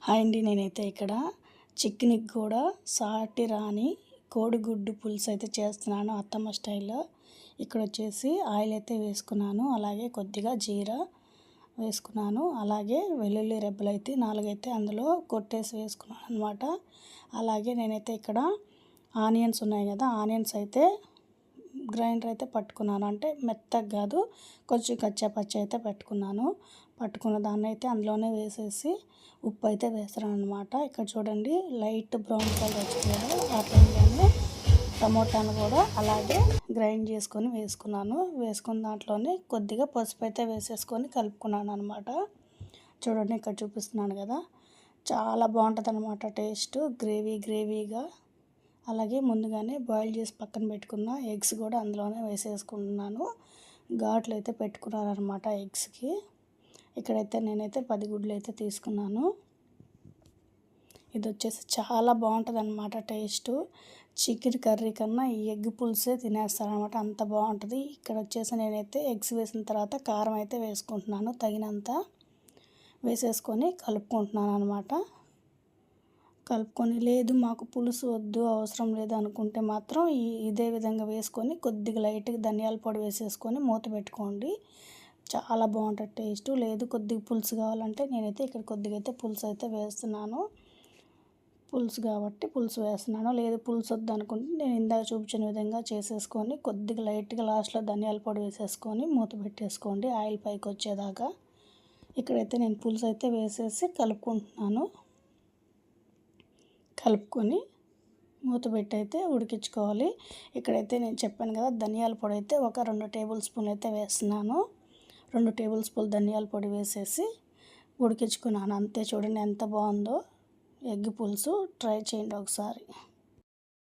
Hi అండి, నేనైతే ఇక్కడ చికెన్కి కూడా సాటి రాని కోడిగుడ్డు పులుసు అయితే చేస్తున్నాను అత్తమ్మ స్టైల్లో. ఇక్కడ వచ్చేసి ఆయిల్ అయితే వేసుకున్నాను, అలాగే కొద్దిగా జీరా వేసుకున్నాను, అలాగే వెల్లుల్లి రెబ్బలు అయితే 4 అయితే అందులో కొట్టేసి వేసుకున్నాను అనమాట. అలాగే నేనైతే ఇక్కడ ఆనియన్స్ ఉన్నాయి కదా, ఆనియన్స్ అయితే గ్రైండర్ అయితే పట్టుకున్నాను, అంటే మెత్తగా కాదు, కొంచెం కచ్చా పచ్చి అయితే పట్టుకున్న దాన్ని అయితే అందులోనే వేసేసి ఉప్పు అయితే వేస్తాను అనమాట. ఇక్కడ చూడండి లైట్ బ్రౌన్ కలర్ వచ్చింది కదా, ఆ టైంలోనే టమోటాను కూడా అలాగే గ్రైండ్ చేసుకొని వేసుకున్న దాంట్లోనే కొద్దిగా పసుపు అయితే వేసేసుకొని కలుపుకున్నాను అనమాట. చూడండి ఇక్కడ చూపిస్తున్నాను కదా, చాలా బాగుంటుంది అనమాట టేస్ట్, గ్రేవీగా. అలాగే ముందుగానే బాయిల్ చేసి పక్కన పెట్టుకున్న ఎగ్స్ కూడా అందులోనే వేసేసుకుంటున్నాను. ఘాట్లు అయితే పెట్టుకున్నాను అనమాట ఎగ్స్కి. ఇక్కడైతే నేనైతే 10 గుడ్లు అయితే తీసుకున్నాను. ఇది వచ్చేసి చాలా బాగుంటుంది అనమాట టేస్ట్. చికెన్ కర్రీ కన్నా ఈ ఎగ్ పులుసే తినేస్తాను అనమాట, అంత బాగుంటుంది. ఇక్కడ వచ్చేసి నేనైతే ఎగ్స్ వేసిన తర్వాత కారం అయితే వేసుకుంటున్నాను, తగినంత వేసేసుకొని కలుపుకుంటున్నాను అనమాట. కలుపుకొని, లేదు మాకు పులుసు వద్దు అవసరం లేదు అనుకుంటే మాత్రం ఇదే విధంగా వేసుకొని కొద్దిగా లైట్గా ధనియాల పొడి వేసేసుకొని మూత పెట్టుకోండి, చాలా బాగుంటుంది టేస్ట్. లేదు కొద్దిగా పులుసు కావాలంటే నేనైతే ఇక్కడ కొద్దిగా అయితే పులుసు అయితే వేస్తున్నాను, పులుసు కాబట్టి పులుసు వేస్తున్నాను. లేదు పులుసు వద్దు అనుకుంటే నేను ఇందాక చూపించిన విధంగా చేసేసుకొని కొద్దిగా లైట్గా లాస్ట్లో ధనియాల పొడి వేసేసుకొని మూత పెట్టేసుకోండి ఆయిల్ పైకి వచ్చేదాకా. ఇక్కడైతే నేను పులుసు అయితే వేసేసి కలుపుకొని మూత పెట్టి అయితే ఉడికించుకోవాలి. ఇక్కడైతే నేను చెప్పాను కదా, ధనియాల పొడి అయితే ఒక 2 టేబుల్ స్పూన్లు అయితే వేస్తున్నాను. 2 టేబుల్ స్పూన్లు ధనియాల పొడి వేసేసి ఉడికించుకున్నాను అంతే. చూడండి ఎంత బాగుందో ఎగ్ పులుసు, ట్రై చేయండి ఒకసారి.